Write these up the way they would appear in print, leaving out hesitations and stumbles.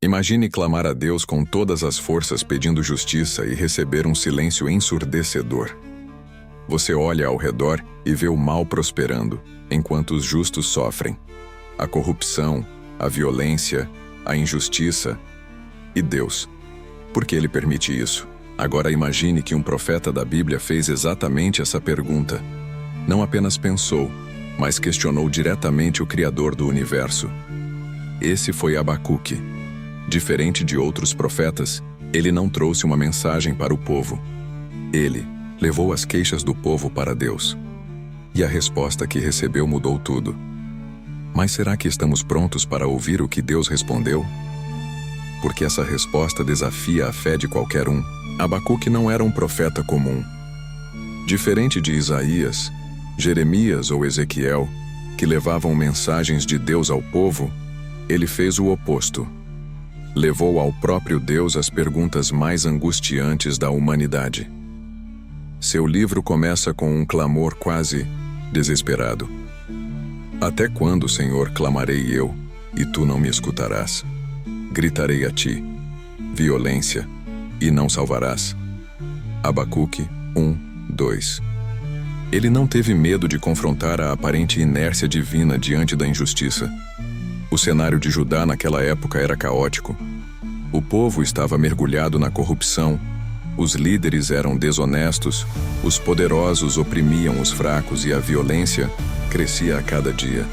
Imagine clamar a Deus com todas as forças pedindo justiça e receber um silêncio ensurdecedor. Você olha ao redor e vê o mal prosperando, enquanto os justos sofrem. A corrupção, a violência, a injustiça. E Deus? Por que Ele permite isso? Agora imagine que um profeta da Bíblia fez exatamente essa pergunta. Não apenas pensou, mas questionou diretamente o Criador do universo. Esse foi Abacuque. Diferente de outros profetas, ele não trouxe uma mensagem para o povo. Ele levou as queixas do povo para Deus. E a resposta que recebeu mudou tudo. Mas será que estamos prontos para ouvir o que Deus respondeu? Porque essa resposta desafia a fé de qualquer um. Abacuque não era um profeta comum. Diferente de Isaías, Jeremias ou Ezequiel, que levavam mensagens de Deus ao povo, ele fez o oposto. Levou ao próprio Deus as perguntas mais angustiantes da humanidade. Seu livro começa com um clamor quase desesperado. Até quando, Senhor, clamarei eu, e tu não me escutarás? Gritarei a ti, violência, e não salvarás. Abacuque 1:2. Ele não teve medo de confrontar a aparente inércia divina diante da injustiça. O cenário de Judá naquela época era caótico. O povo estava mergulhado na corrupção, os líderes eram desonestos, os poderosos oprimiam os fracos e a violência crescia a cada dia.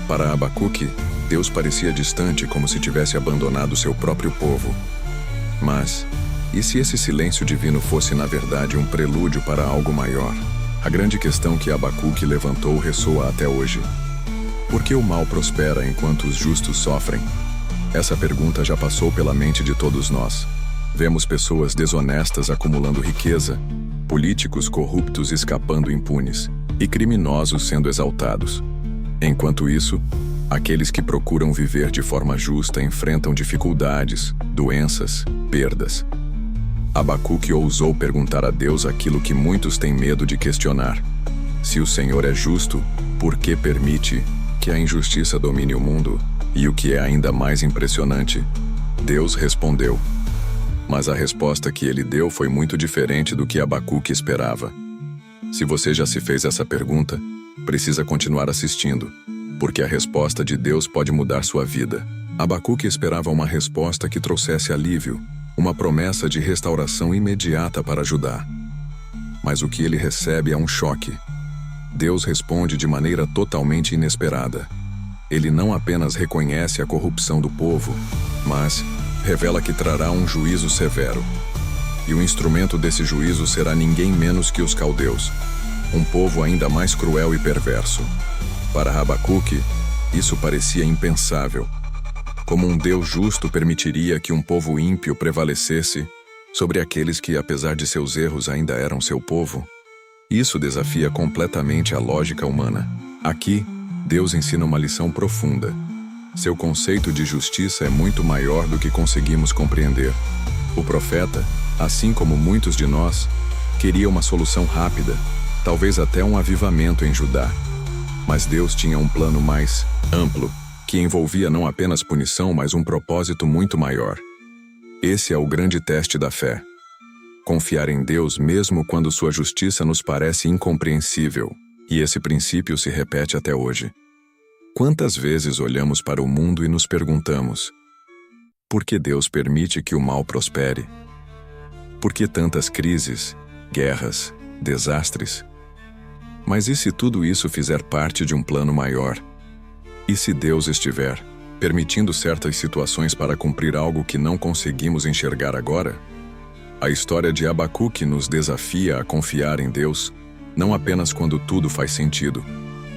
Para Abacuque, Deus parecia distante, como se tivesse abandonado seu próprio povo. Mas, e se esse silêncio divino fosse na verdade um prelúdio para algo maior? A grande questão que Abacuque levantou ressoa até hoje. Por que o mal prospera enquanto os justos sofrem? Essa pergunta já passou pela mente de todos nós. Vemos pessoas desonestas acumulando riqueza, políticos corruptos escapando impunes e criminosos sendo exaltados. Enquanto isso, aqueles que procuram viver de forma justa enfrentam dificuldades, doenças, perdas. Abacuque ousou perguntar a Deus aquilo que muitos têm medo de questionar. Se o Senhor é justo, por que permite que a injustiça domine o mundo? E o que é ainda mais impressionante, Deus respondeu. Mas a resposta que ele deu foi muito diferente do que Abacuque esperava. Se você já se fez essa pergunta, precisa continuar assistindo, porque a resposta de Deus pode mudar sua vida. Abacuque esperava uma resposta que trouxesse alívio, uma promessa de restauração imediata para Judá. Mas o que ele recebe é um choque. Deus responde de maneira totalmente inesperada. Ele não apenas reconhece a corrupção do povo, mas revela que trará um juízo severo. E o instrumento desse juízo será ninguém menos que os caldeus, um povo ainda mais cruel e perverso. Para Abacuque, isso parecia impensável. Como um Deus justo permitiria que um povo ímpio prevalecesse sobre aqueles que, apesar de seus erros, ainda eram seu povo? Isso desafia completamente a lógica humana. Aqui, Deus ensina uma lição profunda. Seu conceito de justiça é muito maior do que conseguimos compreender. O profeta, assim como muitos de nós, queria uma solução rápida, talvez até um avivamento em Judá. Mas Deus tinha um plano mais amplo, que envolvia não apenas punição, mas um propósito muito maior. Esse é o grande teste da fé. Confiar em Deus mesmo quando sua justiça nos parece incompreensível. E esse princípio se repete até hoje. Quantas vezes olhamos para o mundo e nos perguntamos: por que Deus permite que o mal prospere? Por que tantas crises, guerras, desastres? Mas e se tudo isso fizer parte de um plano maior? E se Deus estiver permitindo certas situações para cumprir algo que não conseguimos enxergar agora? A história de Abacuque nos desafia a confiar em Deus, não apenas quando tudo faz sentido,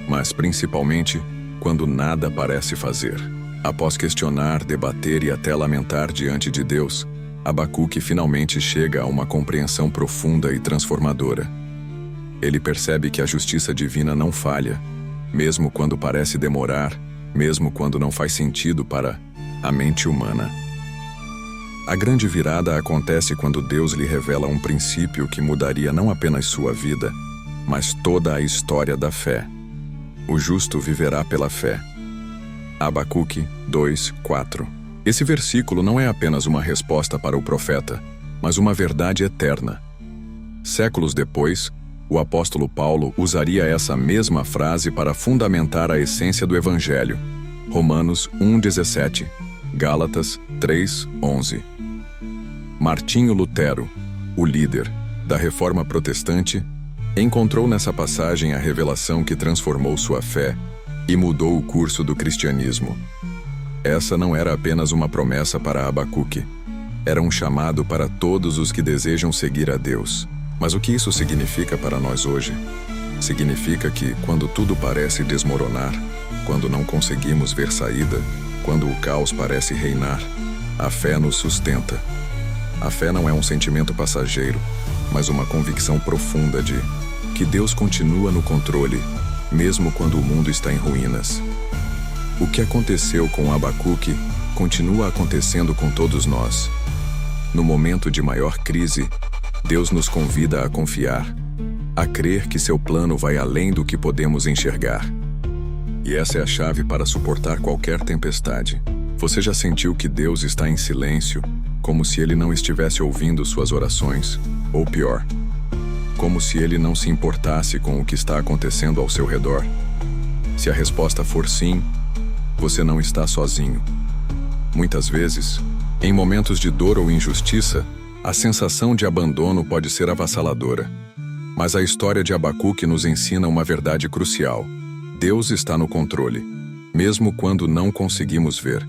mas principalmente quando nada parece fazer. Após questionar, debater e até lamentar diante de Deus, Abacuque finalmente chega a uma compreensão profunda e transformadora. Ele percebe que a justiça divina não falha, mesmo quando parece demorar, mesmo quando não faz sentido para a mente humana. A grande virada acontece quando Deus lhe revela um princípio que mudaria não apenas sua vida, mas toda a história da fé. O justo viverá pela fé. Abacuque 2:4. Esse versículo não é apenas uma resposta para o profeta, mas uma verdade eterna. Séculos depois, o apóstolo Paulo usaria essa mesma frase para fundamentar a essência do Evangelho. Romanos 1,17, Gálatas 3,11. Martinho Lutero, o líder da Reforma Protestante, encontrou nessa passagem a revelação que transformou sua fé e mudou o curso do cristianismo. Essa não era apenas uma promessa para Abacuque, era um chamado para todos os que desejam seguir a Deus. Mas o que isso significa para nós hoje? Significa que, quando tudo parece desmoronar, quando não conseguimos ver saída, quando o caos parece reinar, a fé nos sustenta. A fé não é um sentimento passageiro, mas uma convicção profunda de que Deus continua no controle, mesmo quando o mundo está em ruínas. O que aconteceu com Abacuque continua acontecendo com todos nós. No momento de maior crise, Deus nos convida a confiar, a crer que seu plano vai além do que podemos enxergar. E essa é a chave para suportar qualquer tempestade. Você já sentiu que Deus está em silêncio, como se Ele não estivesse ouvindo suas orações? Ou pior, como se Ele não se importasse com o que está acontecendo ao seu redor? Se a resposta for sim, você não está sozinho. Muitas vezes, em momentos de dor ou injustiça, a sensação de abandono pode ser avassaladora. Mas a história de Abacuque nos ensina uma verdade crucial. Deus está no controle, mesmo quando não conseguimos ver.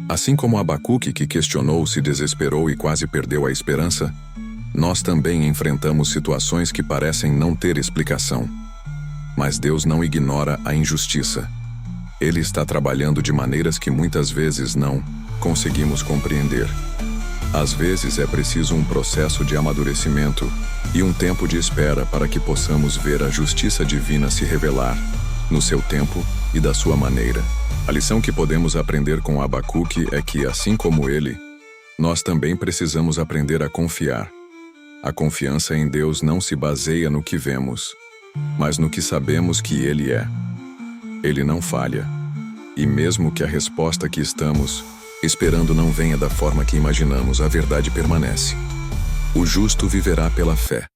Assim como Abacuque, que questionou, se desesperou e quase perdeu a esperança, nós também enfrentamos situações que parecem não ter explicação. Mas Deus não ignora a injustiça. Ele está trabalhando de maneiras que muitas vezes não conseguimos compreender. Às vezes é preciso um processo de amadurecimento e um tempo de espera para que possamos ver a justiça divina se revelar, no seu tempo e da sua maneira. A lição que podemos aprender com Abacuque é que, assim como ele, nós também precisamos aprender a confiar. A confiança em Deus não se baseia no que vemos, mas no que sabemos que Ele é. Ele não falha, e mesmo que a resposta que estamos esperando não venha da forma que imaginamos, a verdade permanece. O justo viverá pela fé.